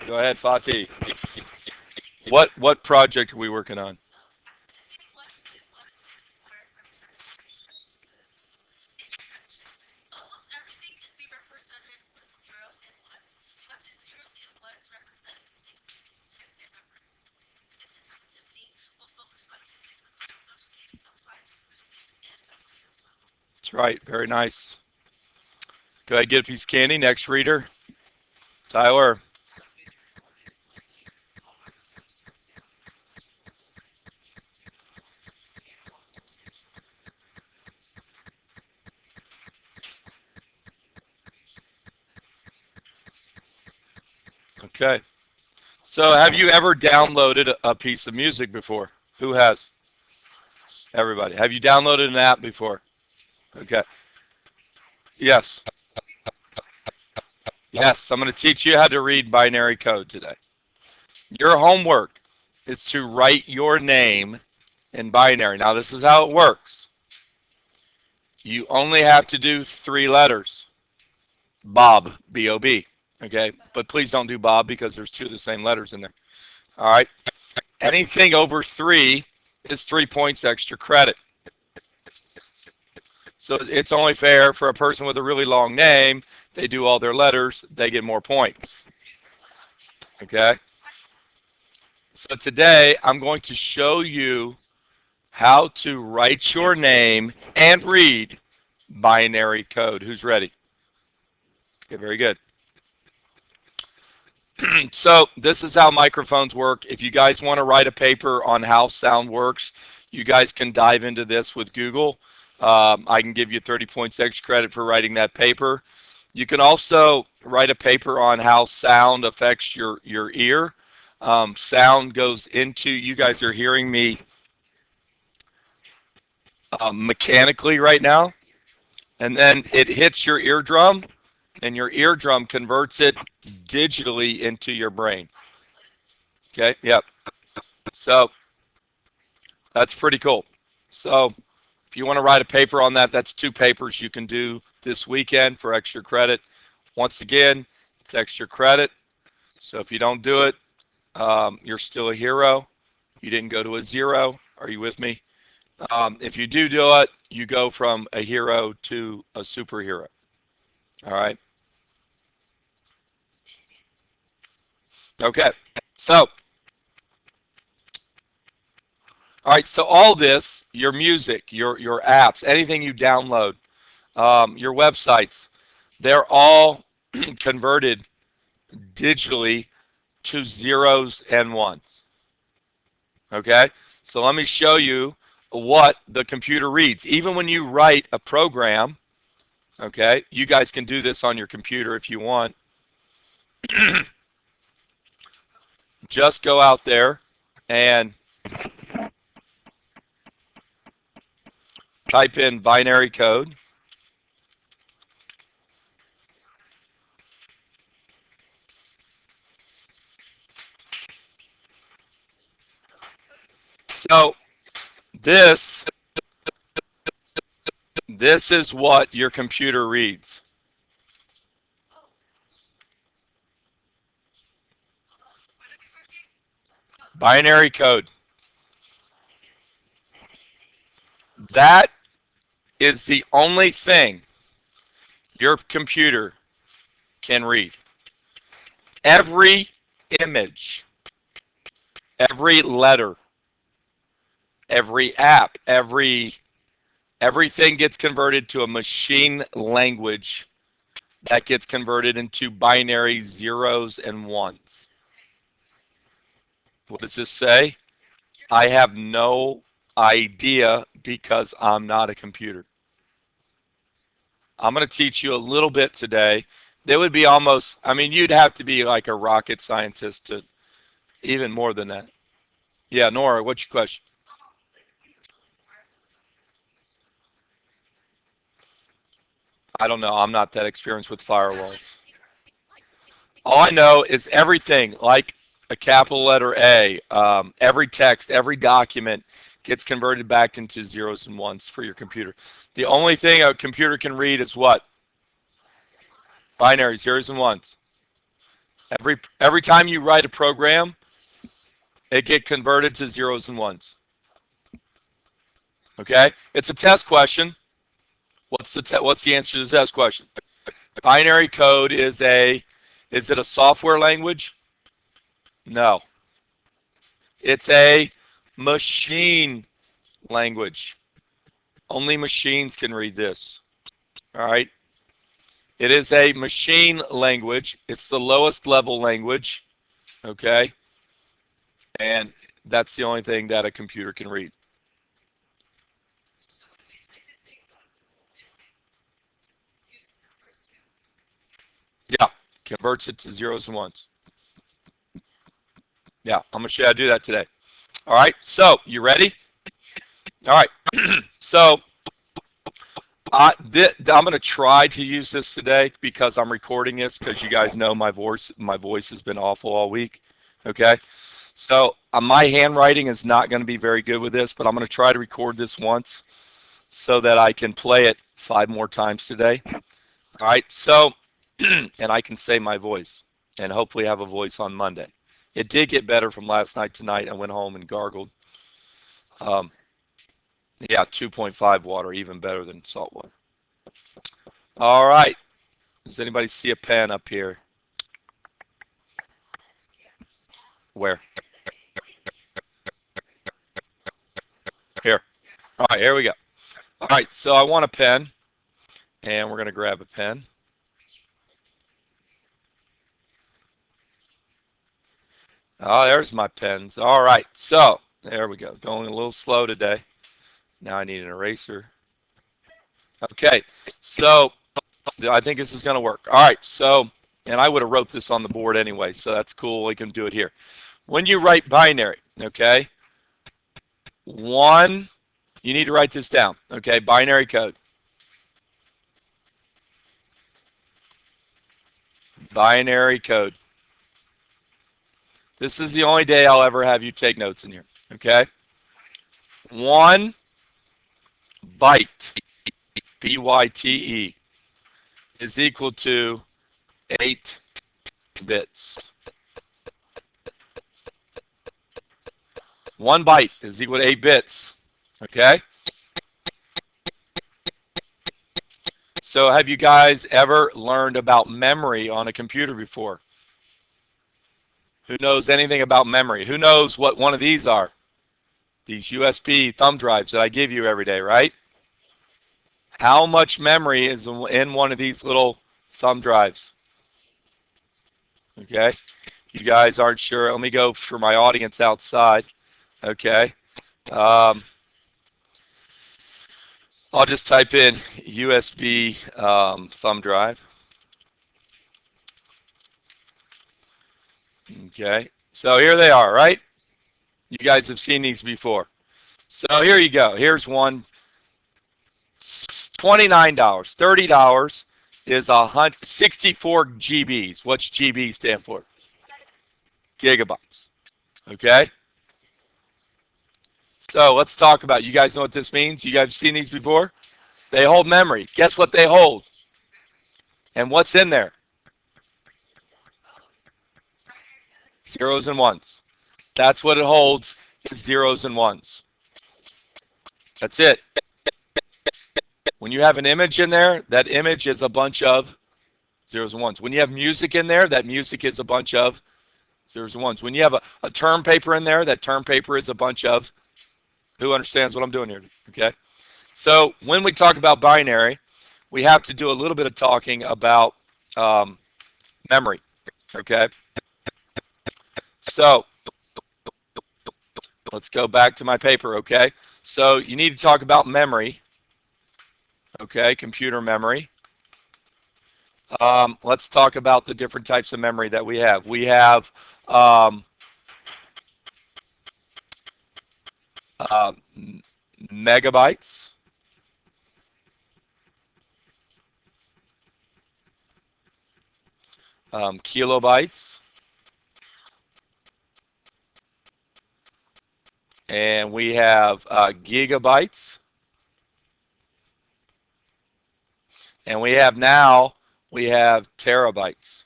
Go ahead, Fatih. What project are we working on? That's right. Very nice. Go ahead, get a piece of candy. Next reader, Tyler. Okay. So, have you ever downloaded a piece of music before? Who has? Everybody. Have you downloaded an app before? Okay. Yes. Yes. I'm going to teach you how to read binary code today. Your homework is to write your name in binary. Now, this is how it works. You only have to do 3 letters. Bob, B-O-B. Okay. But please don't do Bob because there's 2 of the same letters in there. All right. Anything over 3 is 3 points extra credit. So it's only fair for a person with a really long name. They do all their letters, they get more points. Okay? So today I'm going to show you how to write your name and read binary code. Who's ready? Okay, very good. So this is how microphones work. If you guys want to write a paper on how sound works, you guys can dive into this with Google. I can give you 30 points extra credit for writing that paper. You can also write a paper on how sound affects your ear. Sound goes into, you guys are hearing me mechanically right now, and then it hits your eardrum, and your eardrum converts it digitally into your brain. Okay, yep. So that's pretty cool. So if you want to write a paper on that, that's 2 papers you can do this weekend for extra credit. Once again, it's extra credit. So if you don't do it, you're still a hero. You didn't go to a 0. Are you with me? If you do it, you go from a hero to a superhero. All right. Okay. So, all right. So all this, your music, your apps, anything you download, your websites, they're all converted digitally to zeros and ones. Okay. So let me show you what the computer reads. Even when you write a program, okay, you guys can do this on your computer if you want. Just go out there and type in binary code. So this is what your computer reads. Binary code. That is the only thing your computer can read. Every image, every letter, every app, everything gets converted to a machine language that gets converted into binary zeros and ones. What does this say? I have no idea because I'm not a computer. I'm going to teach you a little bit today. There would be almost, I mean, you'd have to be like a rocket scientist to even more than that. Yeah, Nora, what's your question? I don't know. I'm not that experienced with firewalls. All I know is everything, like a capital letter A, every text, every document gets converted back into zeros and ones for your computer. The only thing a computer can read is what? Binary, zeros and ones. Every time you write a program, it get converted to zeros and ones. Okay? It's a test question. What's the answer to the test question? Binary code is it a software language? No. It's a machine language. Only machines can read this. All right? It is a machine language. It's the lowest level language. Okay? And that's the only thing that a computer can read. Yeah, converts it to zeros and ones. Yeah, I'm going to show you how to do that today. All right, so you ready? All right, so I'm going to try to use this today because I'm recording this because you guys know my voice has been awful all week. Okay, so my handwriting is not going to be very good with this, but I'm going to try to record this once so that I can play it 5 more times today. All right, so and I can say my voice and hopefully have a voice on Monday. It did get better from last night tonight. I went home and gargled. Yeah, 2.5 water, even better than salt water. All right. Does anybody see a pen up here? Where? Here. All right, here we go. All right, so I want a pen, and we're going to grab a pen. Oh, there's my pens. All right, so there we go. Going a little slow today. Now I need an eraser. Okay, so I think this is going to work. All right, so, and I would have wrote this on the board anyway, so that's cool. We can do it here. When you write binary, okay, you need to write this down, okay, binary code. Binary code. This is the only day I'll ever have you take notes in here, okay? 1 byte, B-Y-T-E, is equal to 8 bits. 1 byte is equal to 8 bits, okay? So have you guys ever learned about memory on a computer before? Who knows anything about memory? Who knows what one of these are? These USB thumb drives that I give you every day, right? How much memory is in one of these little thumb drives? Okay, you guys aren't sure. Let me go for my audience outside. Okay, I'll just type in USB thumb drive. Okay, so here they are, right? You guys have seen these before. So here you go. Here's one. $29, $30 is 64 GBs. What's GB stand for? Gigabytes. Okay. So let's talk about. You guys know what this means? You guys seen these before? They hold memory. Guess what they hold? And what's in there? Zeros and ones. That's what it holds. Is zeros and ones. That's it. When you have an image in there, that image is a bunch of zeros and ones. When you have music in there, that music is a bunch of zeros and ones. When you have a term paper in there, that term paper is a bunch of, who understands what I'm doing here? Okay. So when we talk about binary, we have to do a little bit of talking about memory. Okay. So let's go back to my paper. Okay. So you need to talk about memory. Okay, computer memory. Let's talk about the different types of memory that we have. We have megabytes. Kilobytes. And we have gigabytes. And we have terabytes.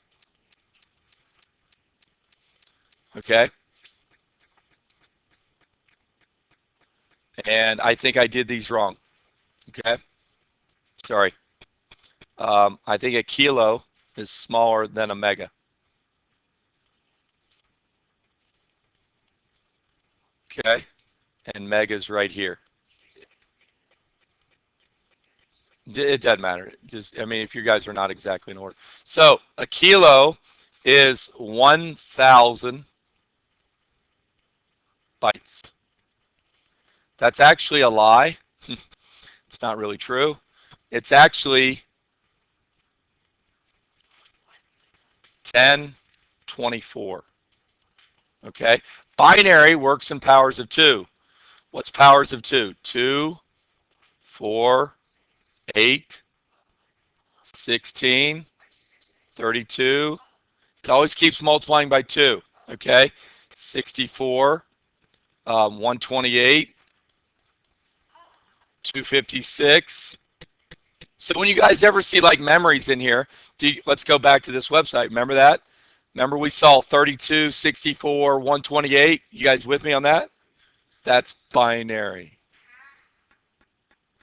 Okay. And I think I did these wrong. Okay. Sorry. I think a kilo is smaller than a mega. Okay. And mega's right here. It doesn't matter. Just, I mean, if you guys are not exactly in order. So a kilo is 1,000 bytes. That's actually a lie. It's not really true. It's actually 1024. Okay. Binary works in powers of 2. What's powers of 2? 2, 4, 8, 16, 32. It always keeps multiplying by 2. Okay. 64, 128, 256. So when you guys ever see like memories in here, let's go back to this website. Remember that? Remember we saw 32, 64, 128? You guys with me on that? That's binary.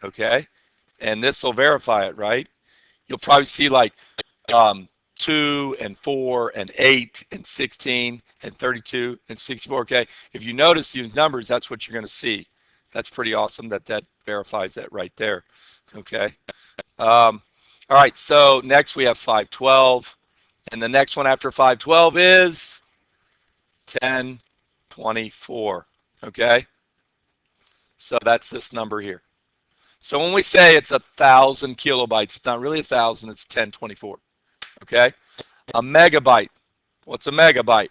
Okay? And this will verify it, right? You'll probably see like 2 and 4 and 8 and 16 and 32 and 64. Okay? If you notice these numbers, that's what you're going to see. That's pretty awesome that that verifies that right there. Okay? All right, so next we have 512. And the next one after 512 is 1024. Okay? So that's this number here. So when we say it's 1,000 kilobytes, it's not really 1,000, it's 1024. Okay? A megabyte. What's a megabyte?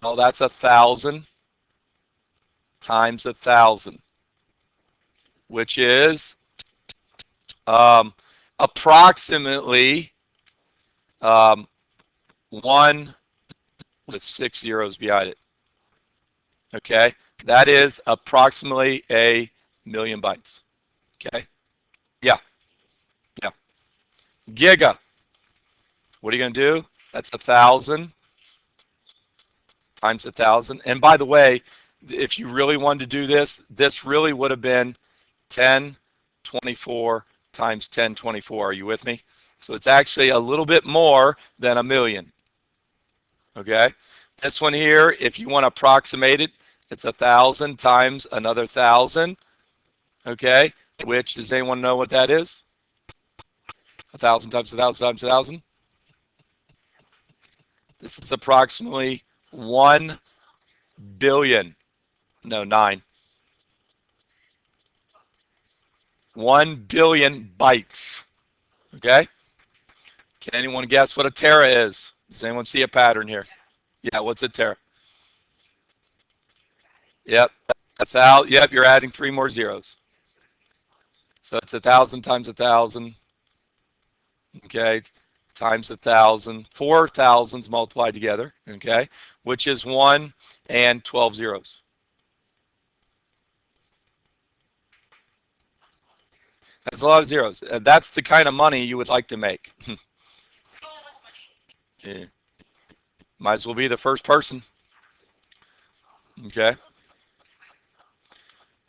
Well, that's 1,000 times 1,000, which is approximately 1 with 6 zeros behind it. Okay? That is approximately a million bytes. Okay? Yeah. Yeah. Giga. What are you going to do? That's 1,000 times 1,000. And by the way, if you really wanted to do this, this really would have been 1024 times 1024. Are you with me? So it's actually a little bit more than a million. Okay? This one here, if you want to approximate it, it's 1,000 times another 1,000. Okay? Which, does anyone know what that is? 1,000 times 1,000 times 1,000. This is approximately 1 billion. No, 9. 1 billion bytes. Okay? Can anyone guess what a tera is? Does anyone see a pattern here? Yeah, what's a tera? Yep. 1,000. Yep, you're adding 3 more zeros. So it's 1,000 times 1,000. Okay, times 1,000. 4 thousands multiplied together. Okay, which is 1 and 12 zeros. That's a lot of zeros. That's the kind of money you would like to make. Yeah. Might as well be the first person. Okay.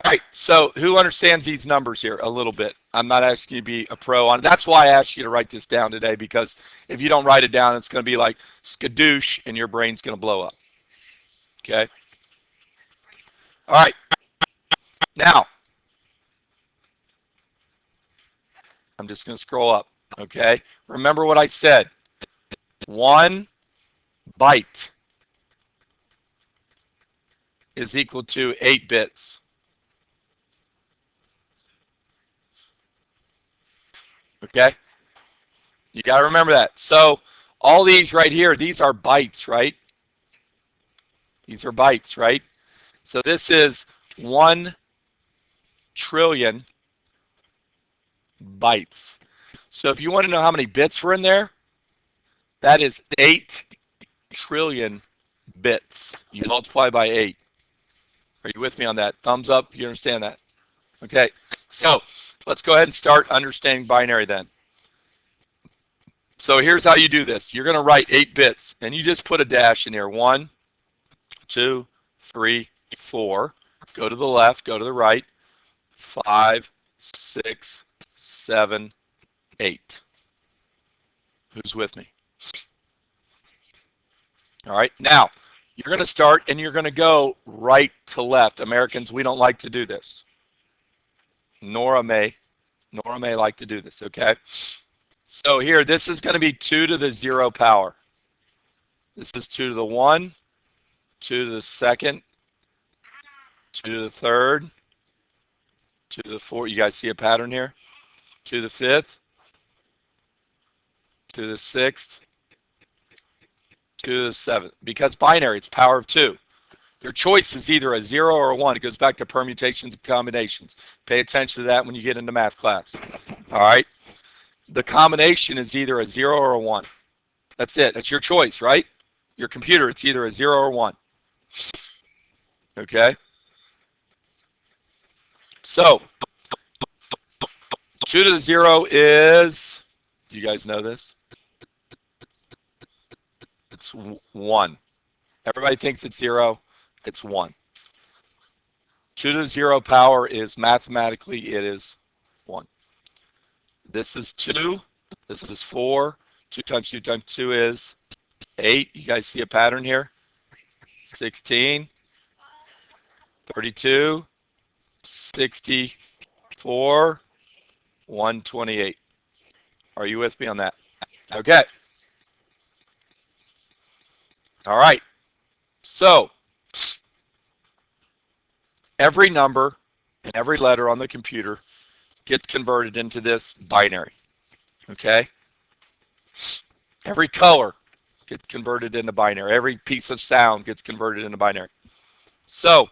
All right, so who understands these numbers here a little bit? I'm not asking you to be a pro on it. That's why I asked you to write this down today, because if you don't write it down, it's going to be like skadoosh and your brain's going to blow up. Okay? All right. Now, I'm just going to scroll up. Okay? Remember what I said. 1 byte is equal to 8 bits. Okay? You got to remember that. So all these right here, these are bytes, right? These are bytes, right? So this is 1 trillion bytes. So if you want to know how many bits were in there, that is 8 trillion bits. You multiply by 8. Are you with me on that? Thumbs up if you understand that. Okay, so let's go ahead and start understanding binary then. So here's how you do this. You're going to write 8 bits, and you just put a dash in here. 1, 2, 3, 4. Go to the left, go to the right. 5, 6, 7, 8. Who's with me? All right, now you're going to start and you're going to go right to left. Americans, we don't like to do this. Nora may like to do this, okay? So here, this is going to be 2 to the 0 power. This is 2 to the 1, 2 to the 2nd, 2 to the 3rd, 2 to the 4th. You guys see a pattern here? 2 to the 5th, 2 to the 6th, 2 to the 7th. Because binary, it's power of 2. Your choice is either a 0 or a 1. It goes back to permutations and combinations. Pay attention to that when you get into math class. All right? The combination is either a 0 or a 1. That's it. That's your choice, right? Your computer, it's either a 0 or 1. Okay? So, 2 to the 0 is, do you guys know this? It's 1. Everybody thinks it's 0. It's 1. 2 to the 0 power is mathematically, it is 1. This is 2. This is 4. 2 times 2 times 2 is 8. You guys see a pattern here? 16, 32, 64, 128. Are you with me on that? Okay. All right. So, every number and every letter on the computer gets converted into this binary. Okay? Every color gets converted into binary. Every piece of sound gets converted into binary. So,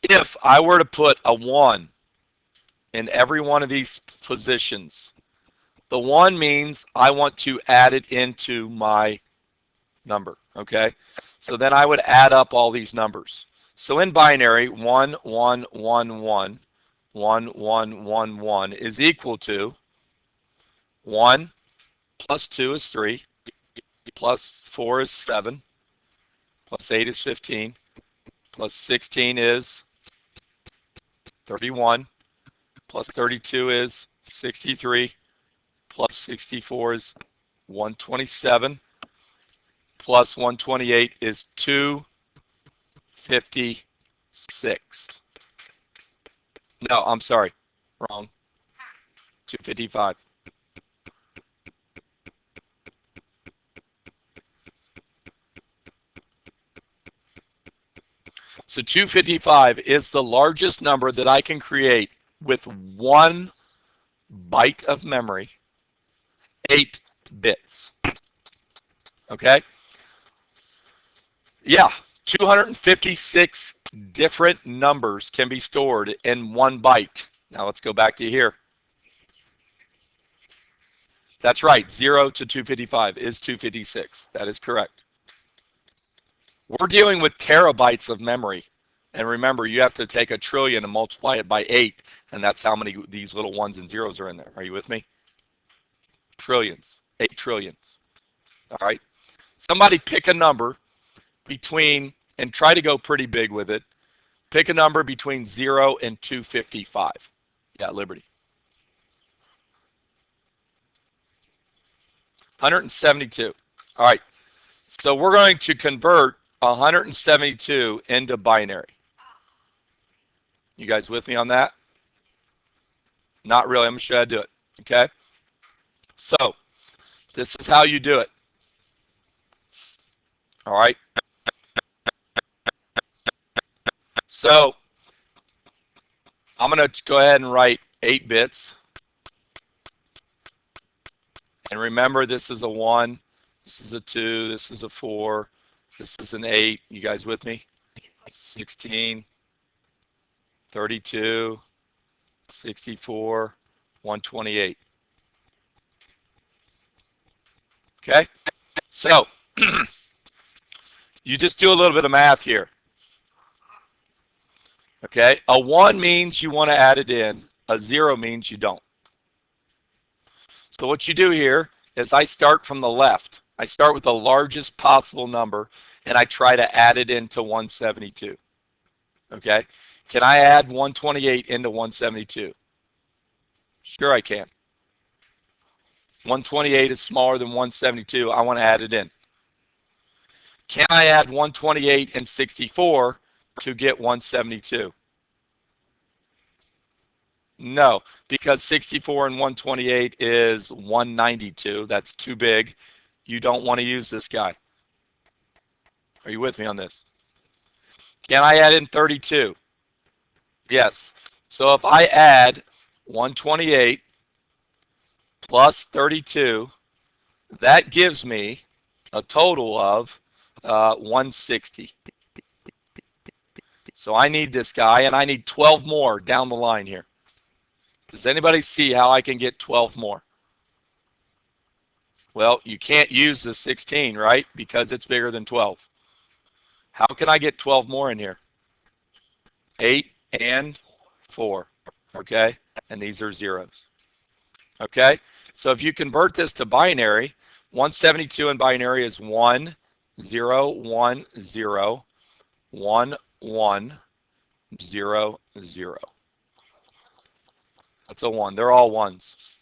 if I were to put a 1 in every one of these positions, the 1 means I want to add it into my number, okay? So then I would add up all these numbers. So in binary, 1, 1, 1, 1, 1, 1, 1, 1 is equal to 1 plus 2 is 3, plus 4 is 7, plus 8 is 15, plus 16 is 31, plus 32 is 63, plus 64 is 127, plus 128 is 256. No, I'm sorry. Wrong. 255. So 255 is the largest number that I can create with 1 byte of memory, 8 bits. Okay? Yeah, 256 different numbers can be stored in 1 byte. Now let's go back to here. That's right, 0 to 255 is 256. That is correct. We're dealing with terabytes of memory. And remember, you have to take 1 trillion and multiply it by 8, and that's how many these little ones and zeros are in there. Are you with me? Trillions, 8 trillions. All right. Somebody pick a number between, and try to go pretty big with it. Pick a number between 0 and 255. Yeah, Liberty. 172. All right. So we're going to convert 172 into binary. You guys with me on that? Not really. I'm going to show you how to do it. Okay? So, this is how you do it. All right? So, I'm going to go ahead and write 8 bits. And remember, this is a 1, this is a 2, this is a 4, this is an 8. You guys with me? 16, 32, 64, 128. Okay? So, you just do a little bit of math here. Okay? A 1 means you want to add it in. A 0 means you don't. So what you do here is I start from the left. I start with the largest possible number, and I try to add it into 172. Okay? Can I add 128 into 172? Sure I can. 128 is smaller than 172. I want to add it in. Can I add 128 and 64 to get 172? No, because 64 and 128 is 192. That's too big. You don't want to use this guy. Are you with me on this? Can I add in 32? Yes. So if I add 128 plus 32, that gives me a total of 160. So I need this guy, and I need 12 more down the line here. Does anybody see how I can get 12 more? Well, you can't use the 16, right? Because it's bigger than 12. How can I get 12 more in here? 8 and 4, okay? And these are zeros, okay? So if you convert this to binary, 172 in binary is 1, 0, 1, 0, 1, 1, 0, 0. That's a 1. They're all 1s.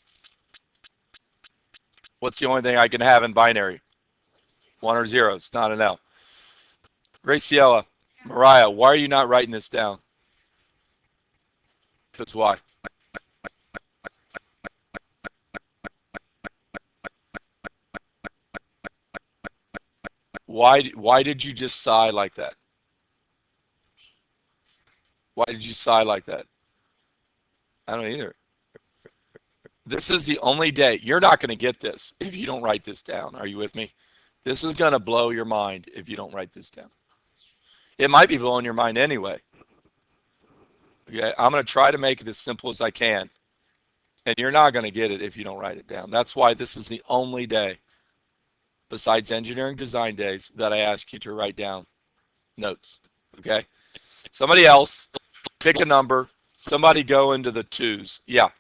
What's the only thing I can have in binary? 1 or 0s, not an L. Graciela, Mariah, why are you not writing this down? Because why? Why did you just sigh like that? Why did you sigh like that? I don't either. This is the only day. You're not going to get this if you don't write this down. Are you with me? This is going to blow your mind if you don't write this down. It might be blowing your mind anyway. Okay, I'm going to try to make it as simple as I can. And you're not going to get it if you don't write it down. That's why this is the only day, besides engineering design days, that I ask you to write down notes. Okay? Somebody else, pick a number. Somebody go into the 2s. Yeah.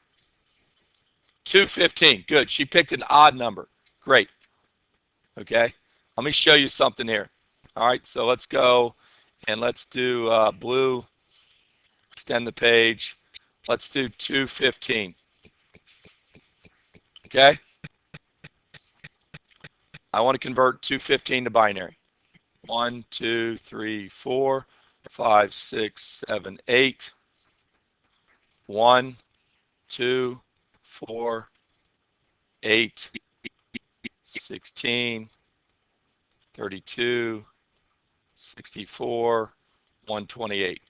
215. Good. She picked an odd number. Great. Okay. Let me show you something here. All right. So let's go and let's do blue. Extend the page. Let's do 215. Okay. I want to convert 215 to binary. 1, 2, 3, 4, 5, 6, 7, 8. 1, 2, 4, 8, 16, 32, 64, 128.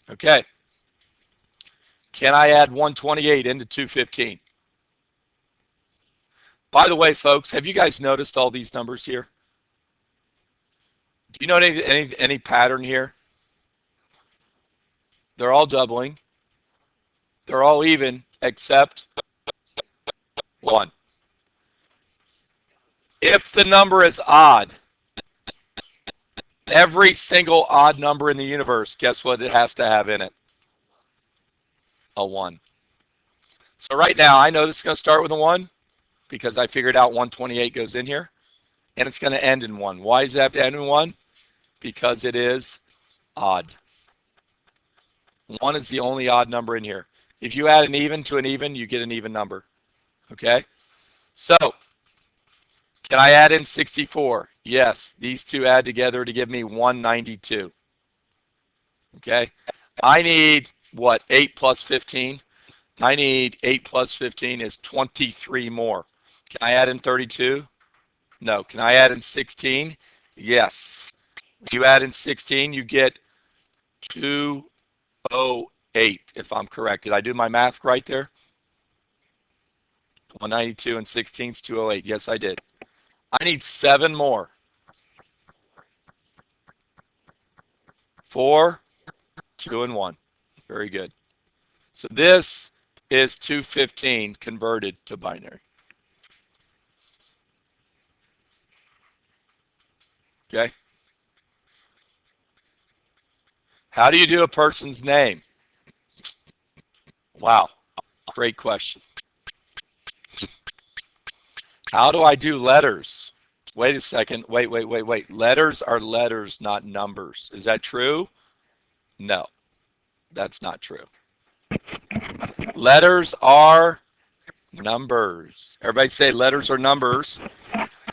Okay. Can I add 128 into 215? By the way, folks, have you guys noticed all these numbers here? Do you know any pattern here? They're all doubling. They're all even except 1. If the number is odd, every single odd number in the universe, guess what it has to have in it? A 1. So right now, I know this is going to start with a 1 because I figured out 128 goes in here, and it's going to end in 1. Why does it have to end in 1? Because it is odd. 1 is the only odd number in here. If you add an even to an even, you get an even number. Okay? So, can I add in 64? Yes. These two add together to give me 192. Okay? I need, what, 8 plus 15? I need 8 plus 15 is 23 more. Can I add in 32? No. Can I add in 16? Yes. If you add in 16, you get 208, if I'm correct. Did I do my math right there? 192 and 16 is 208. Yes, I did. I need 7 more. 4, 2, and 1. Very good. So this is 215 converted to binary. Okay. How do you do a person's name? Wow. Great question. How do I do letters? Wait a second. Wait. Letters are letters, not numbers. Is that true? No, that's not true. Letters are numbers. Everybody say letters are numbers,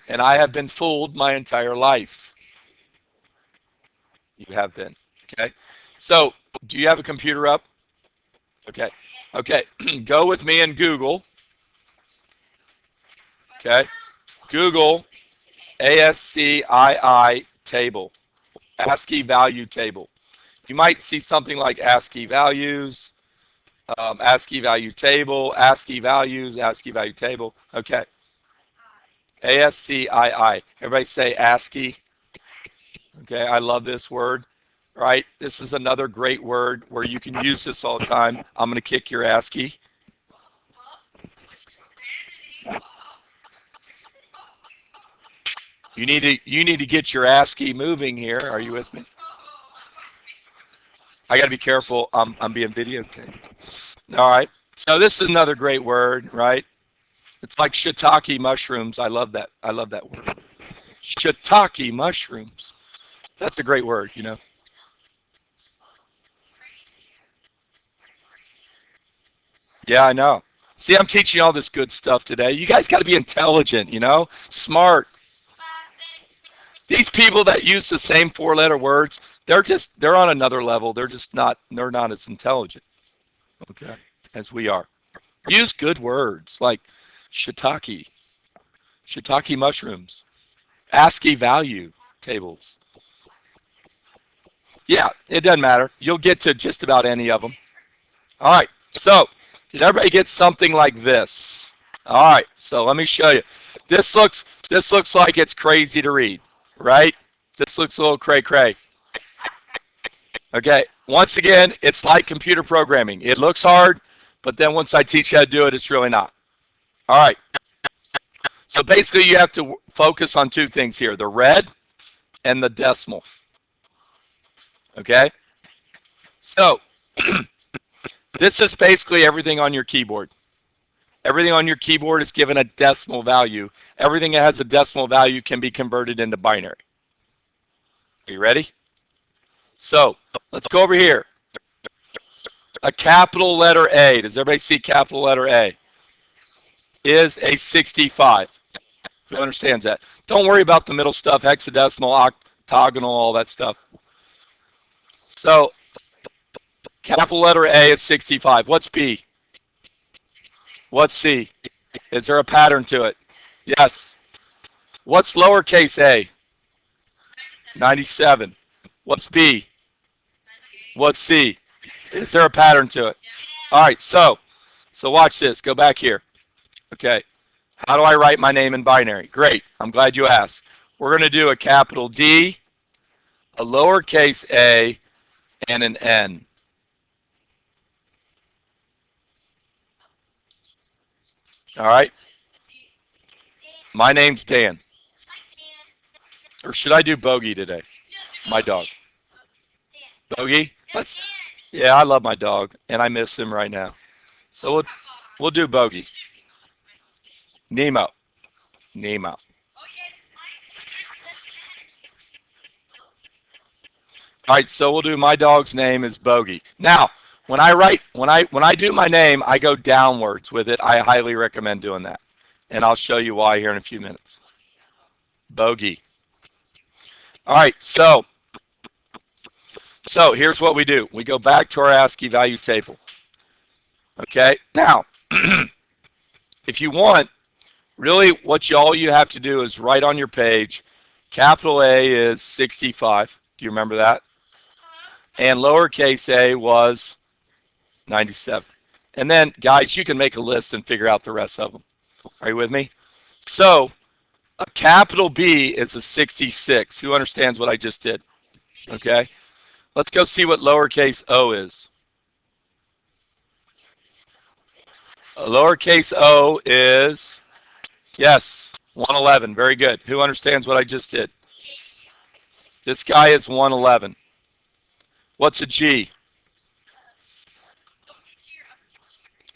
and I have been fooled my entire life. You have been. Okay. So, do you have a computer up? Okay. Okay. Go with me and Google. Okay. Google ASCII table, ASCII value table. You might see something like ASCII values, ASCII value table, ASCII values, ASCII value table. Okay. ASCII. Everybody say ASCII. Okay. I love this word. Right. This is another great word where you can use this all the time. I'm going to kick your ASCII. You need to get your ASCII moving here. Are you with me? I got to be careful. I'm being videotaped. All right. So this is another great word, right? It's like shiitake mushrooms. I love that. I love that word. Shiitake mushrooms. That's a great word, you know. Yeah, I know. See, I'm teaching you all this good stuff today. You guys got to be intelligent, you know, smart. These people that use the same four-letter words, they're on another level. They're not as intelligent, okay, as we are. Use good words like shiitake, shiitake mushrooms, ASCII value tables. Yeah, it doesn't matter. You'll get to just about any of them. All right. So, did everybody get something like this? All right. So let me show you. This looks like it's crazy to read, right? This looks a little cray cray. Okay. Once again, it's like computer programming. It looks hard, but then once I teach you how to do it, it's really not. All right. So basically, you have to focus on two things here: the red and the decimal. Okay. So this is basically everything on your keyboard. Everything on your keyboard is given a decimal value. Everything that has a decimal value can be converted into binary. Are you ready? So let's go over here. A capital letter A. Does everybody see capital letter A? Is a 65. Who understands that? Don't worry about the middle stuff, hexadecimal, octagonal, all that stuff. So capital letter A is 65. What's B? What's C? Is there a pattern to it? Yes. What's lowercase a? 97. What's B? What's C? Is there a pattern to it? All right, so watch this. Go back here. Okay. How do I write my name in binary? Great. I'm glad you asked. We're going to do a capital D, a lowercase a, and an N. All right. My name's Dan. Or should I do Bogey today? My dog. Bogey? Yeah, I love my dog, and I miss him right now. So we'll do Bogey. Nemo. Nemo. All right, so we'll do my dog's name is Bogey. Now, when I do my name, I go downwards with it. I highly recommend doing that. And I'll show you why here in a few minutes. Bogey. All right, so here's what we do. We go back to our ASCII value table. Okay? Now, if you want, really all you have to do is write on your page, capital A is 65. Do you remember that? And lowercase a was 97. And then, guys, you can make a list and figure out the rest of them. Are you with me? So, a capital B is a 66. Who understands what I just did? Okay. Let's go see what lowercase o is. A lowercase o is, yes, 111. Very good. Who understands what I just did? This guy is 111. What's a G?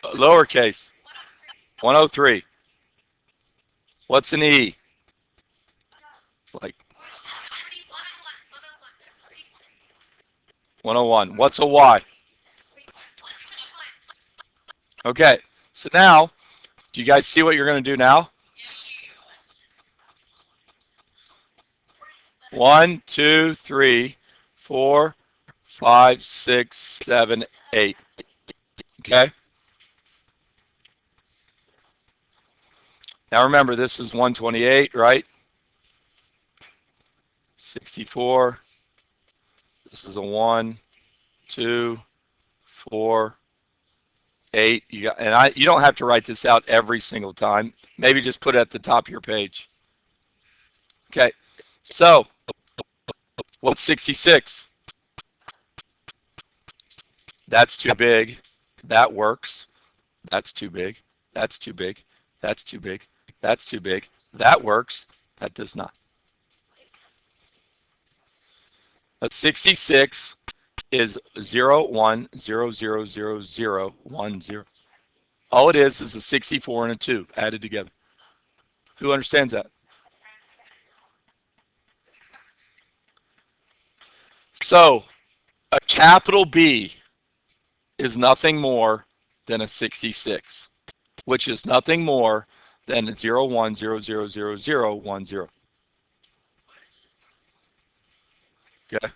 Lowercase. 103. What's an E? Like 101. What's a Y? Okay, so now, do you guys see what you're going to do now? 1, 2, 3, 4, 5, 6, 7, 8. Okay? Now remember, this is 128, right? 64. This is a 1, 2, 4, 8. You got, and you don't have to write this out every single time. Maybe just put it at the top of your page. Okay. So, what's 66? That's too big. That works. That's too big. That's too big. That's too big. That's too big. That works. That does not. A 66 is 0, 1, 0, 0, 0, 0, 1, 0. All it is a 64 and a 2 added together. Who understands that? So, a capital B is nothing more than a 66, which is nothing more than 0, 1, 0, 0, 0, 0, 1, 0. Okay.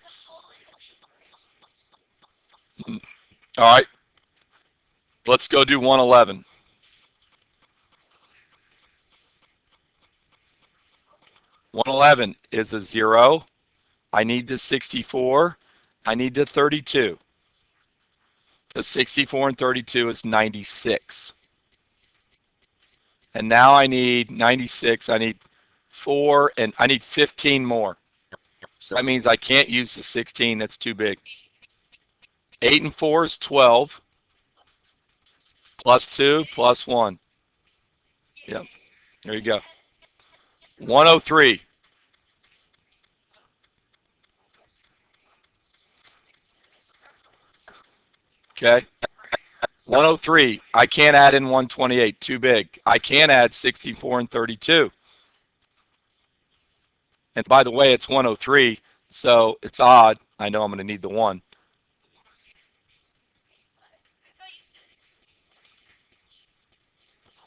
All right. Let's go do 111. 111 is a 0. I need the 64. I need the 32. The 64 and 32 is 96. And now I need 96. I need 4, and I need 15 more. So that means I can't use the 16. That's too big. 8 and 4 is 12. Plus 2, plus 1. Yep. There you go. 103. Okay. 103. I can't add in 128. Too big. I can add 64 and 32. And by the way, it's 103, so it's odd. I know I'm going to need the 1.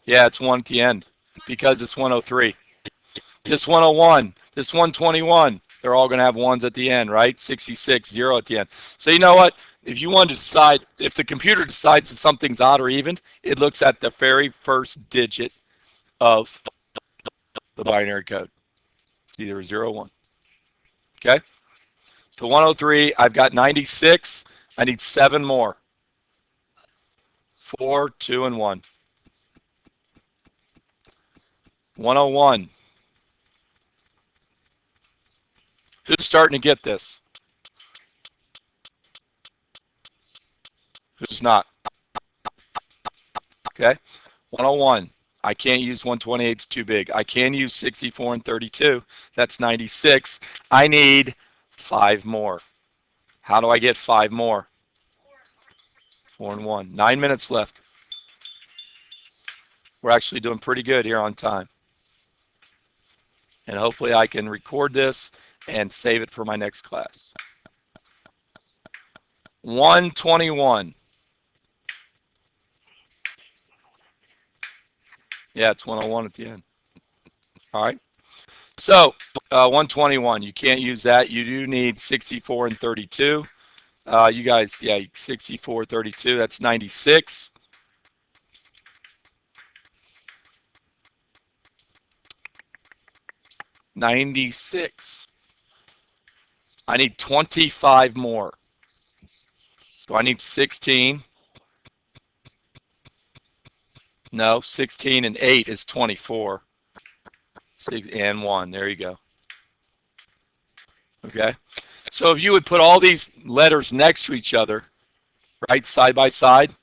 Yeah, it's 1 at the end because it's 103. This 101, this 121, they're all going to have 1s at the end, right? 66, 0 at the end. So you know what? If you want to decide, if the computer decides that something's odd or even, it looks at the very first digit of the binary code. It's either 0 or 1. Okay? So 103, I've got 96. I need 7 more. 4, 2, and 1. 101. Who's starting to get this? Who's not? Okay. 101. I can't use 128. It's too big. I can use 64 and 32. That's 96. I need 5 more. How do I get 5 more? 4 and 1. 9 minutes left. We're actually doing pretty good here on time. And hopefully I can record this and save it for my next class. 121. Yeah, it's 101 at the end. All right. So 121, you can't use that. You do need 64 and 32. You guys, yeah, 64, 32, that's 96. $96. I need 25 more. So I need 16. No, 16 and 8 is 24. 6 and 1. There you go. Okay. So if you would put all these letters next to each other, right, side by side,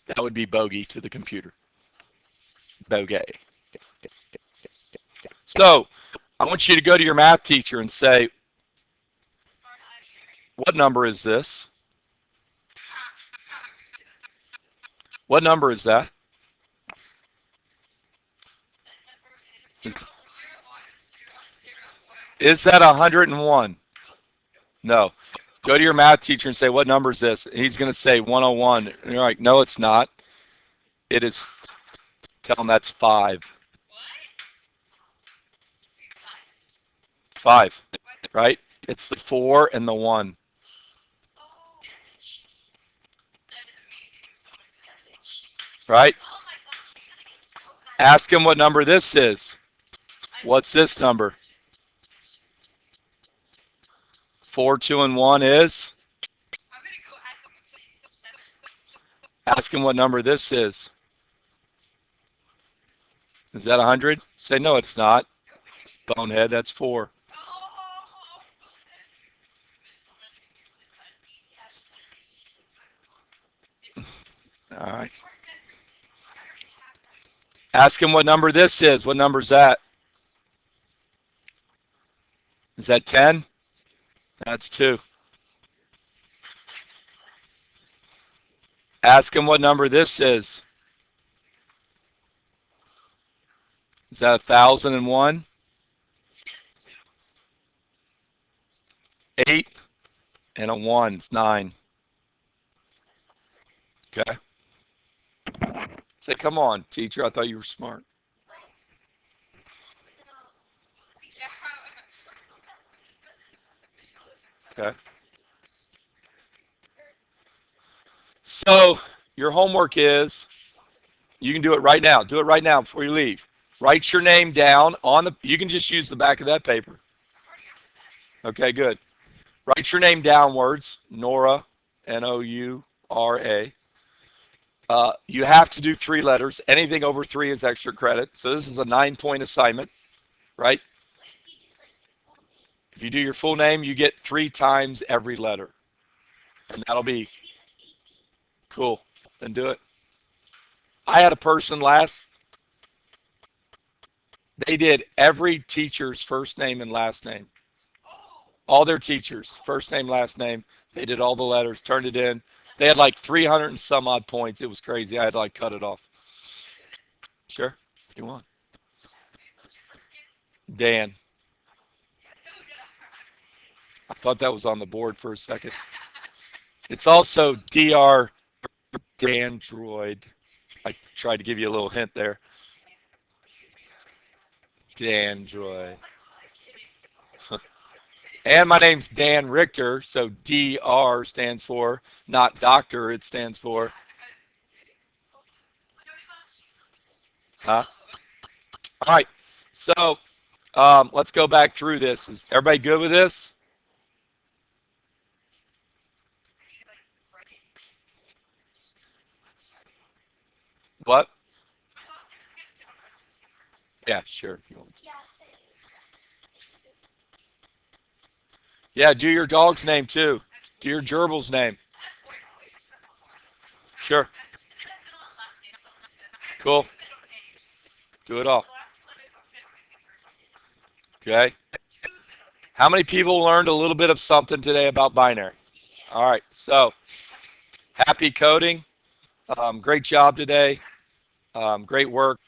that would be bogey to the computer. Bogey. So I want you to go to your math teacher and say, what number is this? What number is that? Is that 101? No. Go to your math teacher and say, what number is this? And he's going to say 101. And you're like, no, it's not. It is. Tell him that's 5. 5, right? It's the 4 and the 1. Right? Ask him what number this is. What's this number? 4, 2, and 1 is? Ask him what number this is. Is that 100? Say, no, it's not. Bonehead, that's 4. All right. Ask him what number this is. What number is that? Is that 10? That's 2. Ask him what number this is. Is that 1,001? 8 and a 1. It's 9. Okay. Say, come on, teacher. I thought you were smart. Okay. So your homework is, you can do it right now. Do it right now before you leave. Write your name down on the, you can just use the back of that paper. Okay, good. Write your name downwards, Nora, Noura. You have to do 3 letters. Anything over 3 is extra credit. So this is a 9-point assignment, right? If you do your full name, you get 3 times every letter. And that'll be cool. Then do it. I had a person they did every teacher's first name and last name. All their teachers, first name, last name. They did all the letters, turned it in. They had like 300 and some odd points. It was crazy. I had to like cut it off. Sure, if you want. Dan. I thought that was on the board for a second. It's also DR DANDROID. I tried to give you a little hint there. DANDROID. And my name's Dan Richter, so DR stands for, not doctor, it stands for. Huh? All right, so let's go back through this. Is everybody good with this? What? Yeah, sure, if you want. Yeah, do your dog's name too. Do your gerbil's name. Sure. Cool. Do it all. Okay. How many people learned a little bit of something today about binary? All right. So, happy coding. Great job today. Great work.